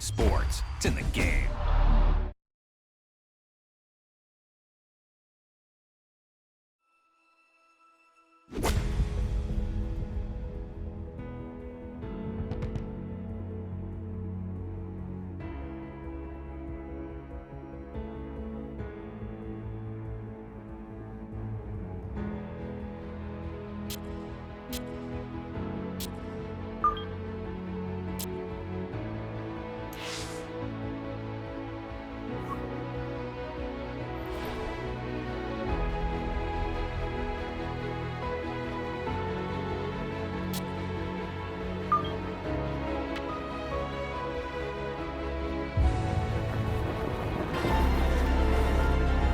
sports. It's in the game.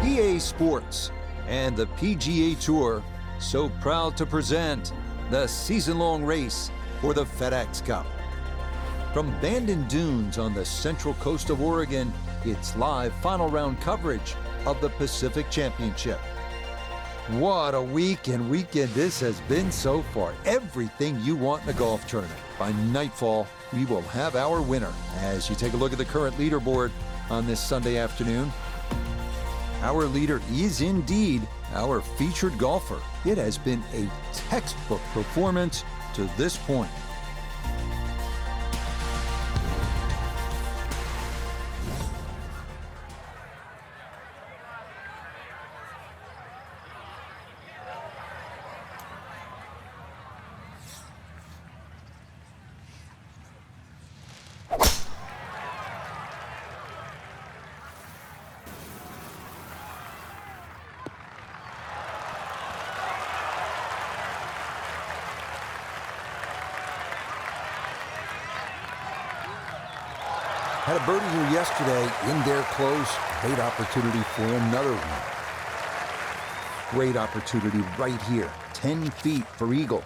EA Sports and the PGA Tour so proud to present the season-long race for the FedEx Cup. From Bandon Dunes on the central coast of Oregon, it's live final round coverage of the Pacific Championship. What a week and weekend this has been so far. Everything you want in a golf tournament. By nightfall, we will have our winner. As you take a look at the current leaderboard on this Sunday afternoon, our leader is indeed our featured golfer. It has been a textbook performance to this point. Had a birdie here yesterday in there close. Great opportunity for another one. Great opportunity right here. 10 feet for eagle.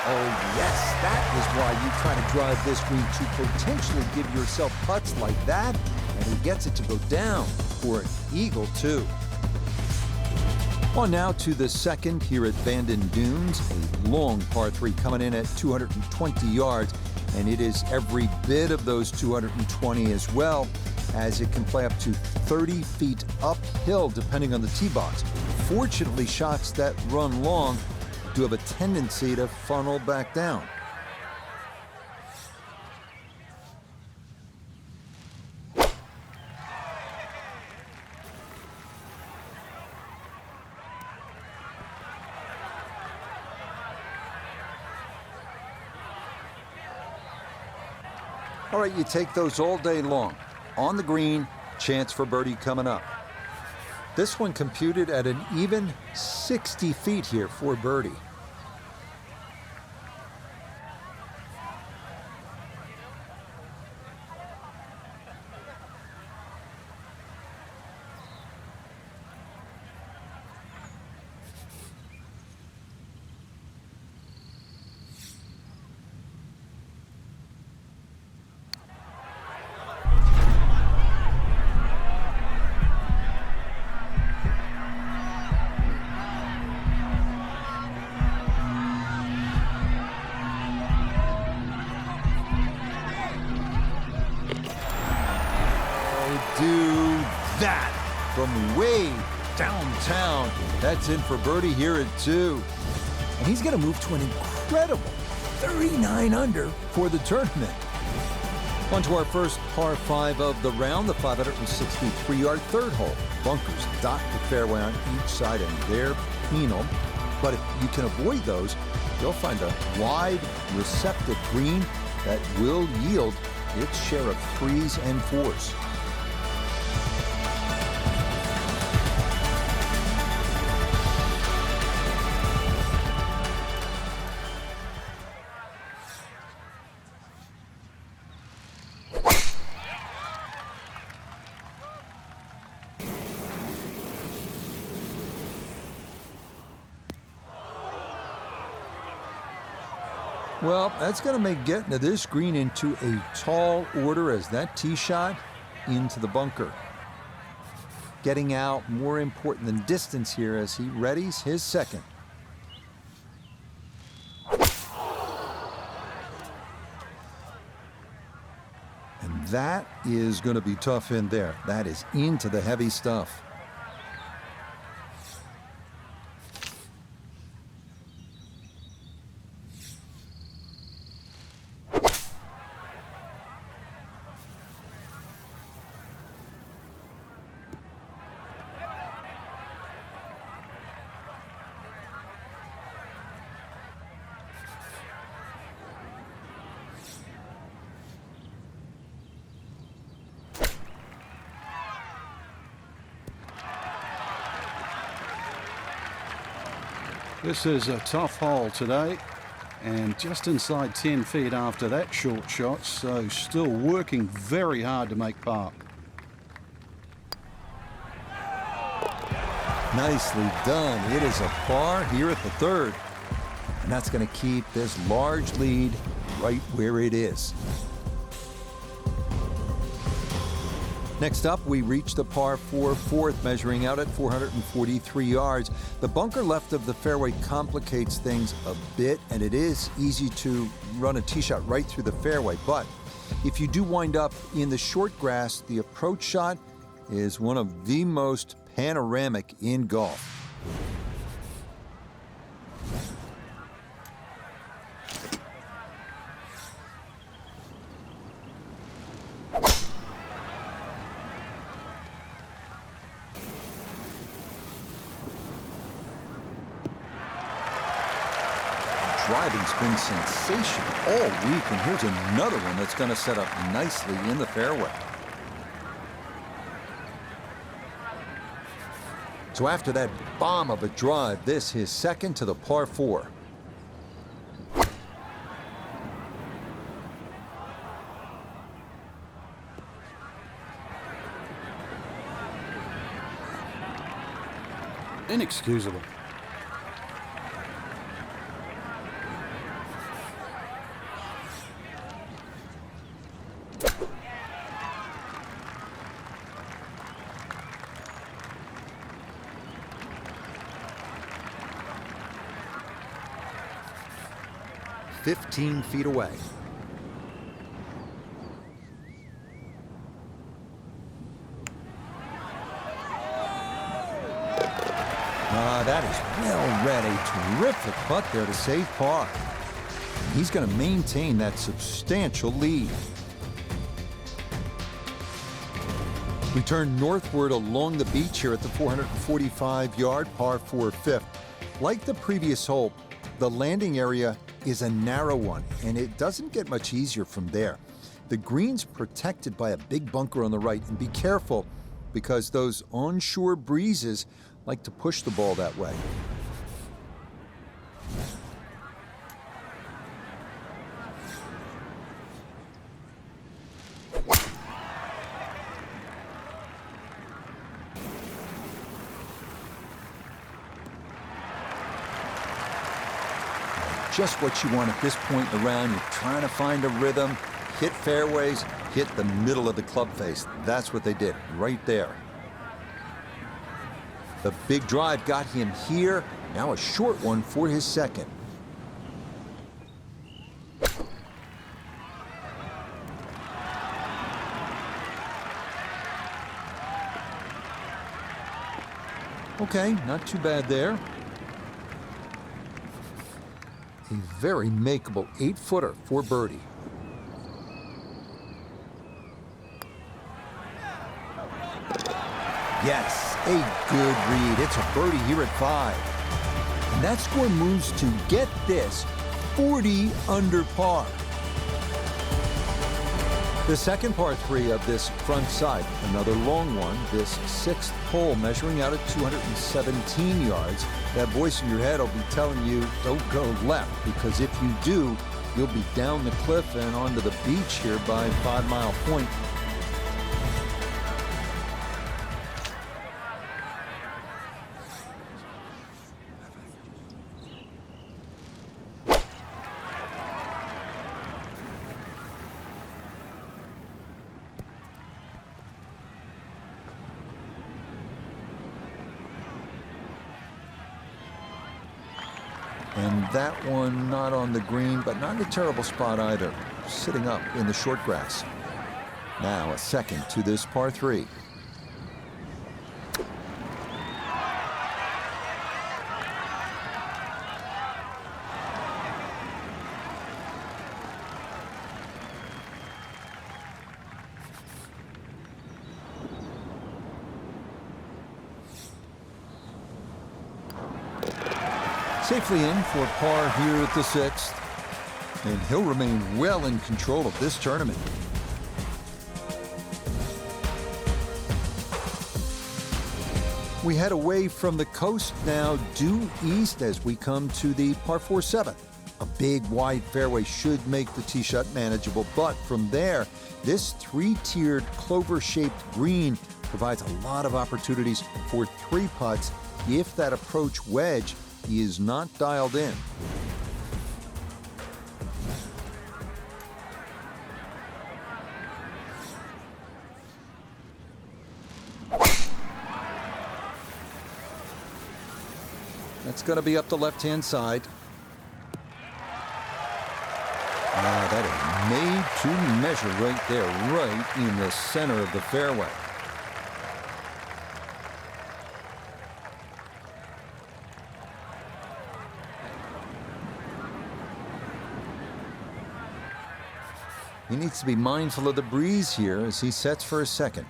Oh yes, that is why you try to drive this green, to potentially give yourself putts like that. And he gets it to go down for an eagle too. On now to the second here at Bandon Dunes, a long par 3 coming in at 220 yards, and it is every bit of those 220 as well, as it can play up to 30 feet uphill depending on the tee box. Fortunately, shots that run long do have a tendency to funnel back down. All right, you take those all day long. On the green, chance for birdie coming up. This one computed at an even 60 feet here for birdie. Do that from way downtown. That's in for birdie here at 2. And he's going to move to an incredible 39 under for the tournament. On to our first par 5 of the round, the 563-yard third hole. Bunkers dot the fairway on each side, and they're penal. But if you can avoid those, you'll find a wide, receptive green that will yield its share of 3s and 4s. Well, that's going to make getting to this green into a tall order, as that tee shot into the bunker. getting out more important than distance here as he readies his second. And that is going to be tough in there. That is into the heavy stuff. This is a tough hole today, and just inside 10 feet after that short shot, so still working very hard to make par. Nicely done. It is a par here at the third. And that's going to keep this large lead right where it is. Next up, we reach the par 4 fourth, measuring out at 443 yards. The bunker left of the fairway complicates things a bit, and it is easy to run a tee shot right through the fairway. But if you do wind up in the short grass, the approach shot is one of the most panoramic in golf. Driving's been sensational all week, and here's another one that's going to set up nicely in the fairway. So after that bomb of a drive, this is second to the par 4. Inexcusable. "15 feet away. That is well read. A terrific putt there to save par. He's going to maintain that substantial lead. We turn northward along the beach here at the 445-yard par 4 fifth. Like the previous hole, the landing area is a narrow one, and it doesn't get much easier from there. The green's protected by a big bunker on the right, and be careful because those onshore breezes like to push the ball that way. Just what you want at this point in the round. You're trying to find a rhythm, hit fairways, hit the middle of the club face. That's what they did right there. The big drive got him here. Now a short one for his second. Okay, not too bad there. A very makeable 8-footer for birdie. Yes, a good read. It's a birdie here at 5. And that score moves to, get this, 40 under par. The second par 3 of this front side, another long one, this 6th hole measuring out at 217 yards. That voice in your head will be telling you, don't go left, because if you do, you'll be down the cliff and onto the beach here by 5 Mile Point. And that one not on the green, but not in a terrible spot either, sitting up in the short grass. Now a second to this par 3. Safely in for par here at the 6th, and he'll remain well in control of this tournament. We head away from the coast now due east as we come to the par 4 7. A big wide fairway should make the tee shot manageable, but from there, this 3-tiered clover-shaped green provides a lot of opportunities for 3 putts if that approach wedge is not dialed in. That's going to be up the left-hand side. That is made to measure right there, right in the center of the fairway. He needs to be mindful of the breeze here as he sets for a second.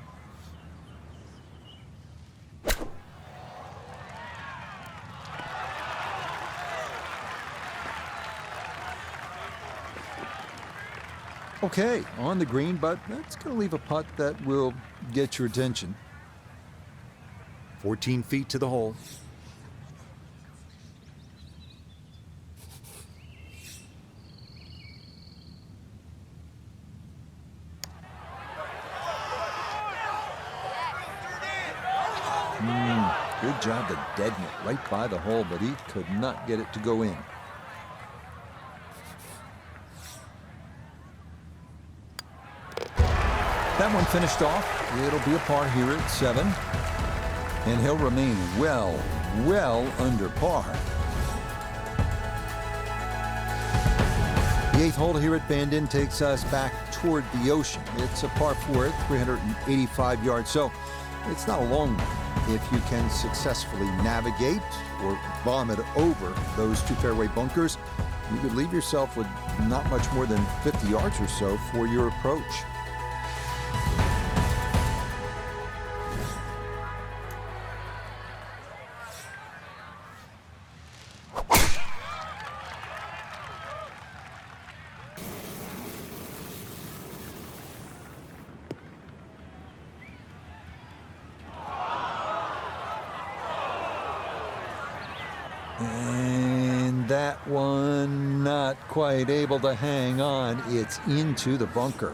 Okay, on the green, but that's going to leave a putt that will get your attention. 14 feet to the hole. Good job to deaden it right by the hole, but he could not get it to go in. That one finished off. It'll be a par here at 7. And he'll remain well under par. The 8th hole here at Bandon takes us back toward the ocean. It's a par 4 at 385 yards, so it's not a long one. If you can successfully navigate or vomit over those 2 fairway bunkers, you could leave yourself with not much more than 50 yards or so for your approach. And that one not quite able to hang on. It's into the bunker.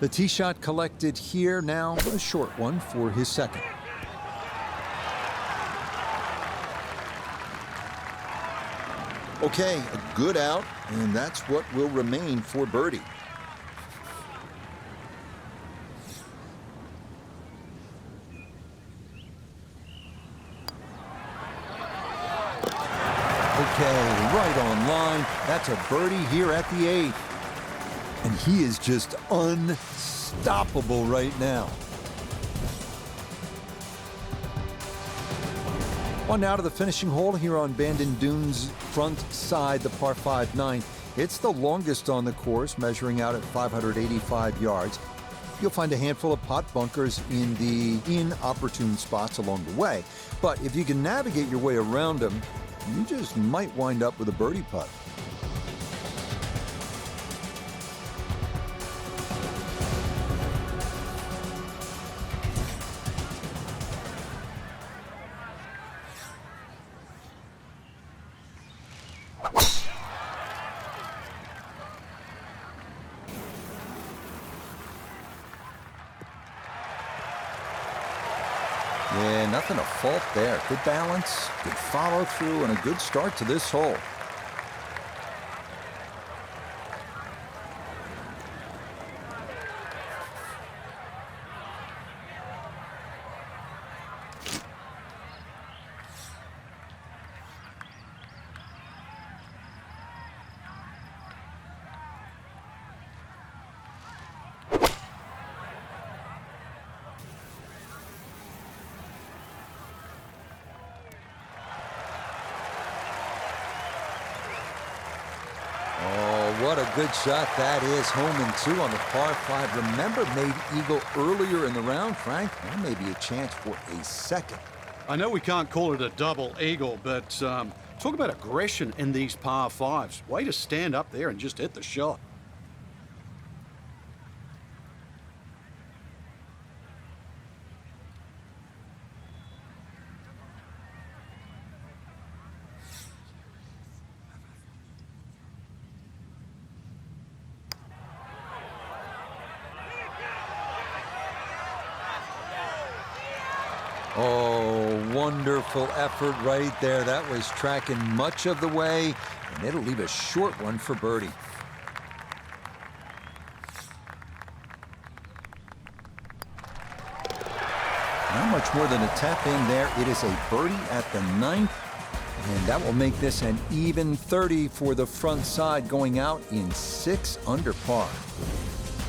The tee shot collected here, now a short one for his second. Okay, a good out, and that's what will remain for birdie. Okay, right on line. That's a birdie here at the 8th. And he is just unstoppable right now. On now to the finishing hole here on Bandon Dunes' front side, the par 5-9. It's the longest on the course, measuring out at 585 yards. You'll find a handful of pot bunkers in the inopportune spots along the way. But if you can navigate your way around them, you just might wind up with a birdie putt. Yeah, nothing to fault there. Good balance, good follow through, and a good start to this hole. what a good shot that is. Home and 2 on the par 5. Remember, made eagle earlier in the round, Frank. There may be a chance for a second. I know we can't call it a double eagle, but talk about aggression in these par 5s. Way to stand up there and just hit the shot. Oh, wonderful effort right there. That was tracking much of the way, and it'll leave a short one for birdie. Not much more than a tap in there. It is a birdie at the 9th, and that will make this an even 30 for the front side, going out in 6 under par.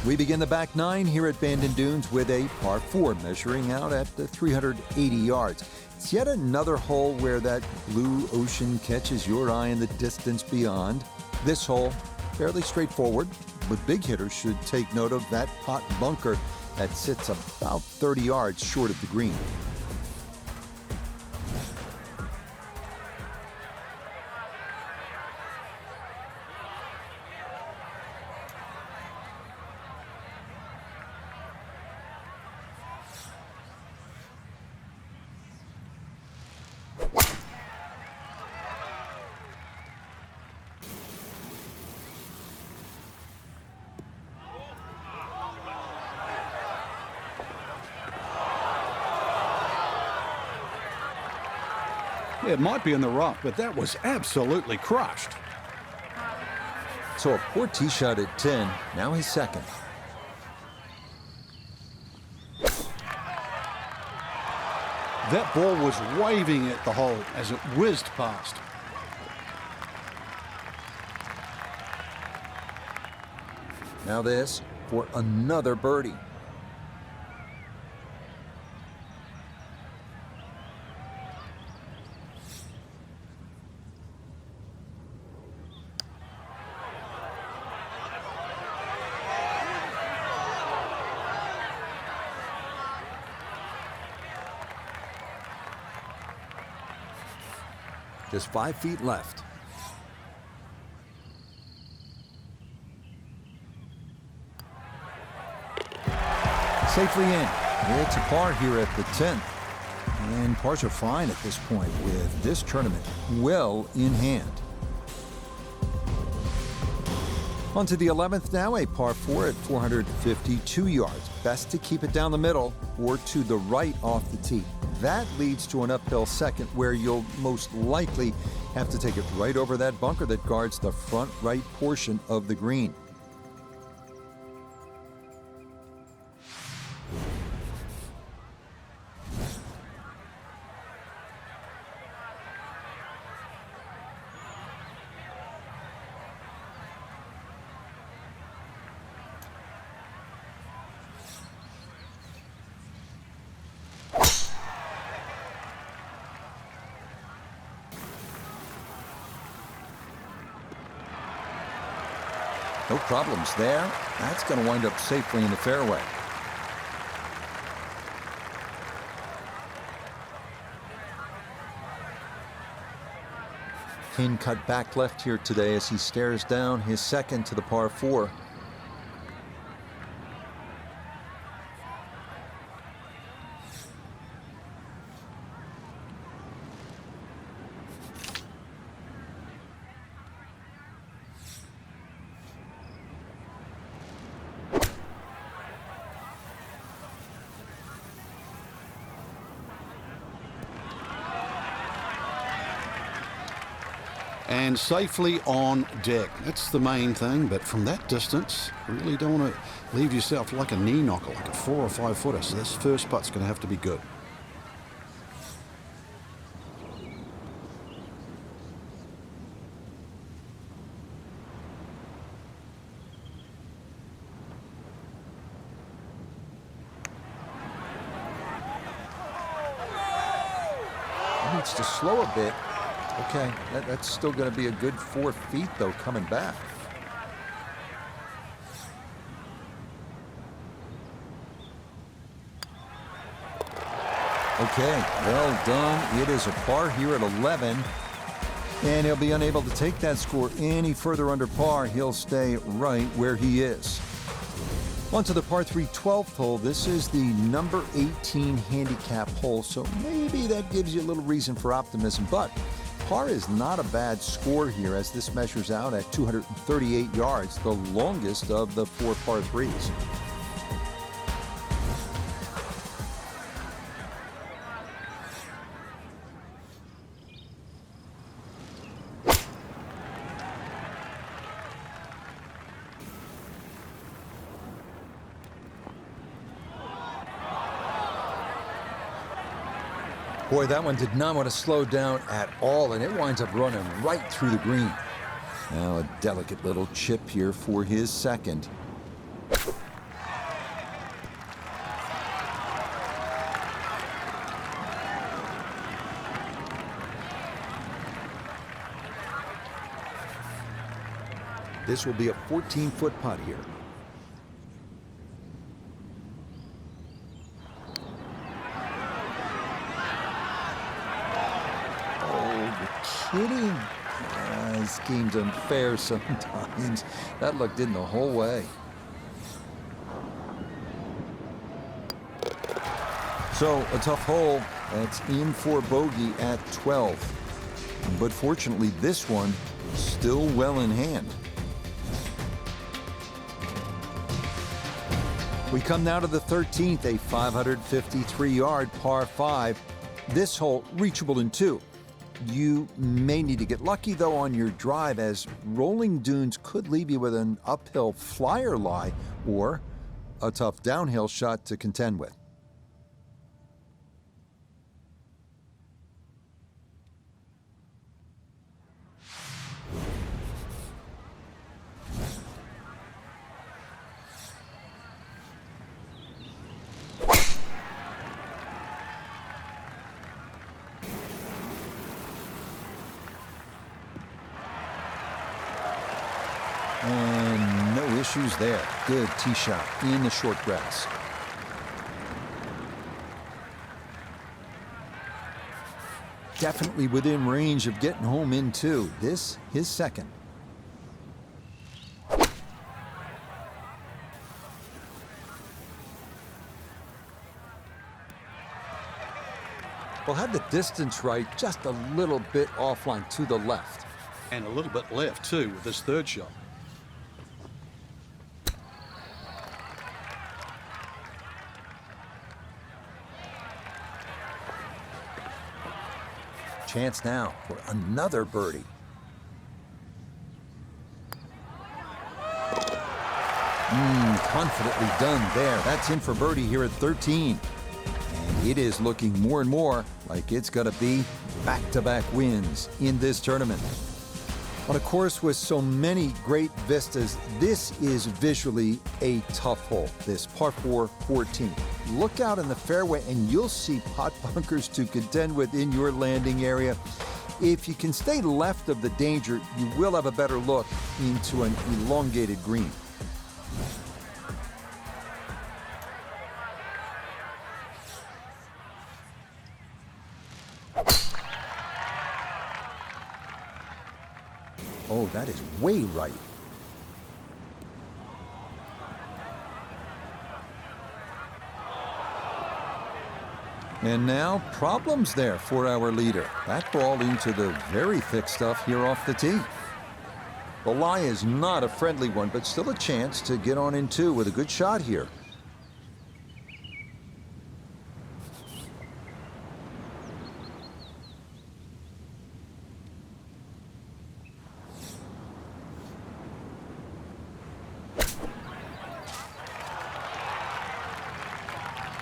We begin the back 9 here at Bandon Dunes with a par 4 measuring out at 380 yards. It's yet another hole where that blue ocean catches your eye in the distance beyond. This hole, fairly straightforward, but big hitters should take note of that pot bunker that sits about 30 yards short of the green. Yeah, it might be in the rough, but that was absolutely crushed. So a poor tee shot at 10, now his second. That ball was waving at the hole as it whizzed past. Now this for another birdie. Just 5 feet left. Safely in. It's a par here at the 10th. And pars are fine at this point with this tournament well in hand. On to the 11th now, a par 4 at 452 yards. Best to keep it down the middle or to the right off the tee. That leads to an uphill second where you'll most likely have to take it right over that bunker that guards the front right portion of the green. No problems there. That's going to wind up safely in the fairway. Pin cut back left here today as he stares down his second to the par 4. And safely on deck. That's the main thing, but from that distance, you really don't want to leave yourself like a knee knocker, like a 4 or 5 footer. So this first putt's going to have to be good. Needs to slow a bit. Okay, that's still going to be a good 4 feet, though, coming back. Okay, well done. It is a par here at 11. And he'll be unable to take that score any further under par. He'll stay right where he is. On to the par 3 12th hole. This is the number 18 handicap hole, so maybe that gives you a little reason for optimism. But par is not a bad score here, as this measures out at 238 yards, the longest of the 4 par 3s. Boy, that one did not want to slow down at all, and it winds up running right through the green. Now a delicate little chip here for his second. This will be a 14-foot putt here. Kidding? This game's unfair sometimes. That looked in the whole way. So a tough hole. That's in for bogey at 12. But fortunately, this one still well in hand. We come now to the 13th, a 553-yard par 5. This hole reachable in 2. You may need to get lucky, though, on your drive, as rolling dunes could leave you with an uphill flyer lie or a tough downhill shot to contend with. And no issues there. Good tee shot in the short grass. Definitely within range of getting home in 2. This, his second. Well, had the distance right, just a little bit offline to the left. And a little bit left, too, with this third shot. Chance now for another birdie. Confidently done there. That's in for birdie here at 13. And it is looking more and more like it's going to be back-to-back wins in this tournament. On a course with so many great vistas, this is visually a tough hole, this par 4 14. Look out in the fairway and you'll see pot bunkers to contend with in your landing area. If you can stay left of the danger, you will have a better look into an elongated green. Oh, that is way right. And now, problems there for our leader. That ball into the very thick stuff here off the tee. The lie is not a friendly one, but still a chance to get on in 2 with a good shot here.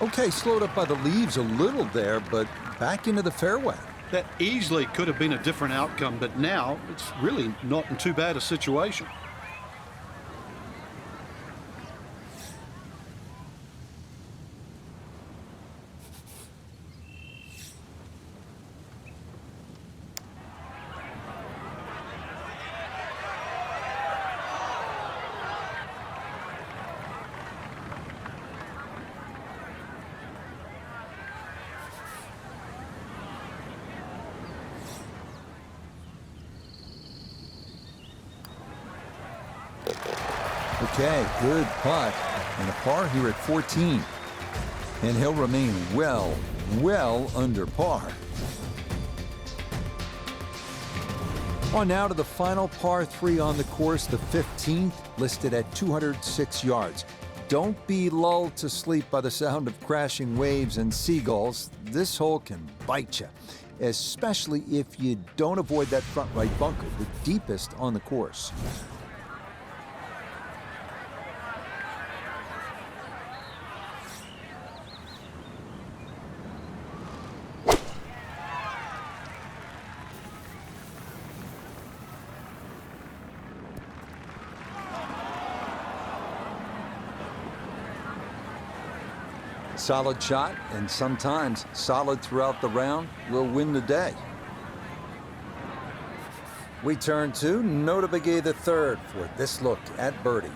Okay, slowed up by the leaves a little there, but back into the fairway. That easily could have been a different outcome, but now it's really not in too bad a situation. Okay, good putt. And a par here at 14. And he'll remain well under par. On now to the final par 3 on the course, the 15th, listed at 206 yards. Don't be lulled to sleep by the sound of crashing waves and seagulls. This hole can bite you, especially if you don't avoid that front right bunker, the deepest on the course. Solid shot, and sometimes solid throughout the round, will win the day. We turn to Nota Begay III for this look at birdie.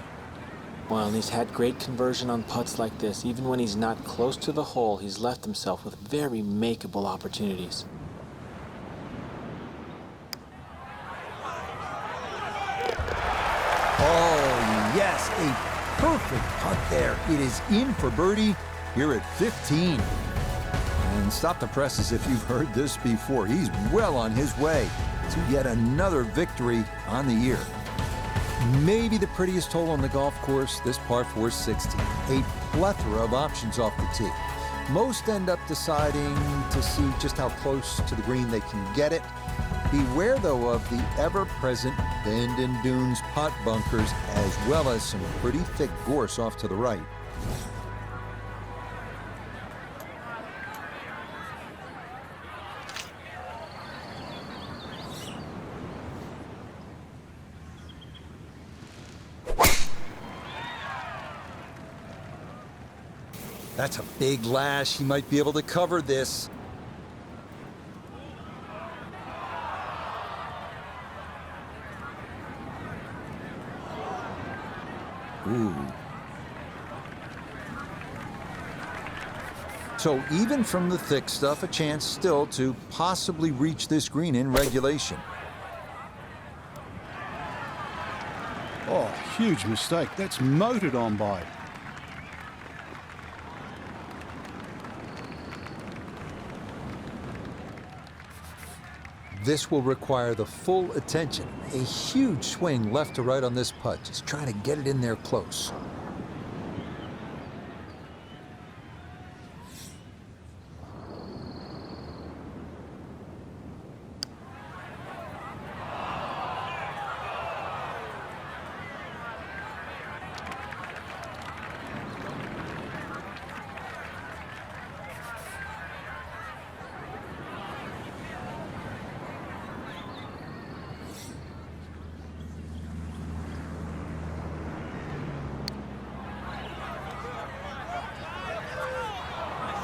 Well, and he's had great conversion on putts like this. Even when he's not close to the hole, he's left himself with very makeable opportunities. Oh, yes, a perfect putt there. It is in for birdie here at 15. And stop the presses if you've heard this before. He's well on his way to yet another victory on the year. Maybe the prettiest hole on the golf course, this par 4 16. A plethora of options off the tee. Most end up deciding to see just how close to the green they can get it. Beware, though, of the ever-present Bandon Dunes pot bunkers, as well as some pretty thick gorse off to the right. That's a big lash. He might be able to cover this. Ooh. So even from the thick stuff, a chance still to possibly reach this green in regulation. Oh, huge mistake. That's motored on by. This will require the full attention. A huge swing left to right on this putt. Just trying to get it in there close.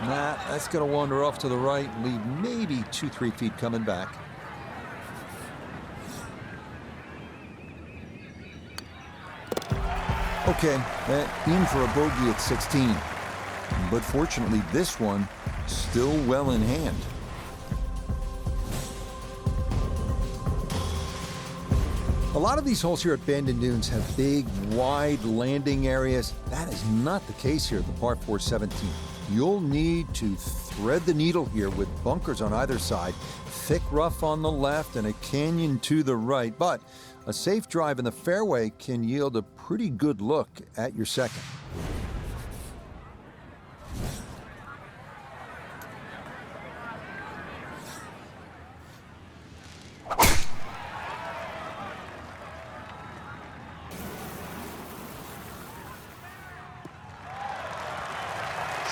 Nah, that's going to wander off to the right and leave maybe 2-3 feet coming back. Okay, in for a bogey at 16. But fortunately, this one still well in hand. A lot of these holes here at Bandon Dunes have big, wide landing areas. That is not the case here at the par 4 17. You'll need to thread the needle here with bunkers on either side, thick rough on the left, and a canyon to the right. But a safe drive in the fairway can yield a pretty good look at your second.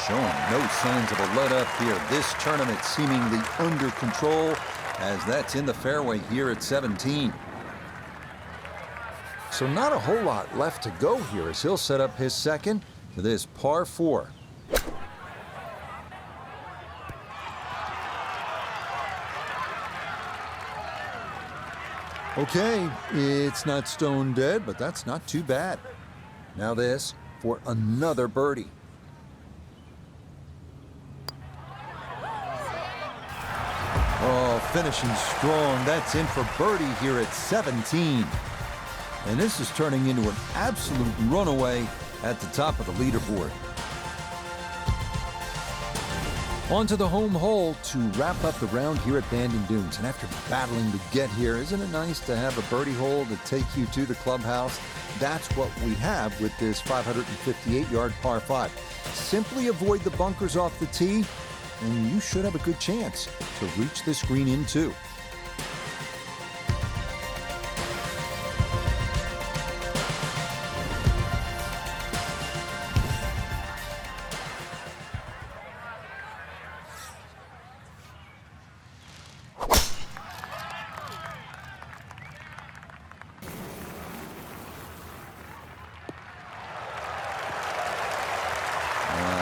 Showing no signs of a let-up here. This tournament seemingly under control, as that's in the fairway here at 17. So not a whole lot left to go here as he'll set up his second to this par 4. Okay, it's not stone dead, but that's not too bad. Now this for another birdie. Oh, finishing strong. That's in for birdie here at 17. And this is turning into an absolute runaway at the top of the leaderboard. On to the home hole to wrap up the round here at Bandon Dunes. And after battling to get here, isn't it nice to have a birdie hole to take you to the clubhouse? That's what we have with this 558-yard par 5. Simply avoid the bunkers off the tee, and you should have a good chance to reach this green in two.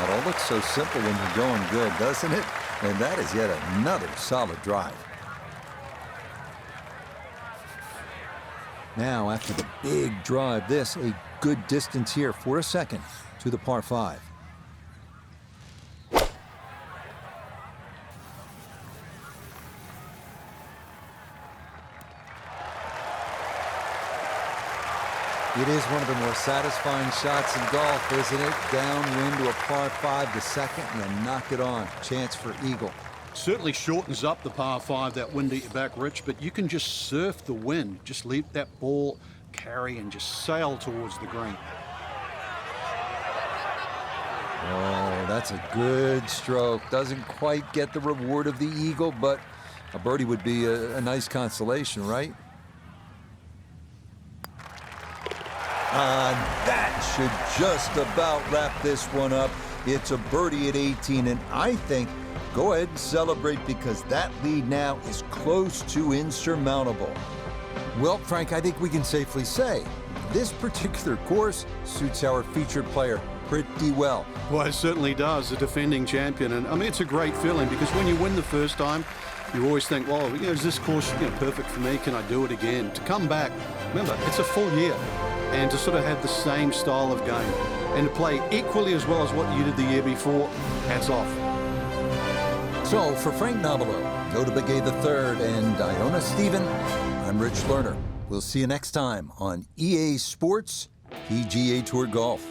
It all looks so simple when you're going good, doesn't it? And that is yet another solid drive. Now, after the big drive, this a good distance here for a second to the par 5. It is one of the more satisfying shots in golf, isn't it? Downwind to a par 5 the second, and then knock it on. Chance for eagle. Certainly shortens up the par 5, that wind at your back, Rich, but you can just surf the wind. Just leave that ball carry and just sail towards the green. Oh, that's a good stroke. Doesn't quite get the reward of the eagle, but a birdie would be a nice consolation, right? That should just about wrap this one up. It's a birdie at 18, and I think go ahead and celebrate because that lead now is close to insurmountable. Well, Frank, I think we can safely say this particular course suits our featured player pretty well. Well, it certainly does, the defending champion. And I mean, it's a great feeling because when you win the first time, you always think, well, is this course perfect for me? Can I do it again? To come back, remember, it's a full year. And to sort of have the same style of game and to play equally as well as what you did the year before, hats off. So for Frank Nobilo, Yoda Begay III, and Iona Stephen, I'm Rich Lerner. We'll see you next time on EA Sports PGA Tour Golf.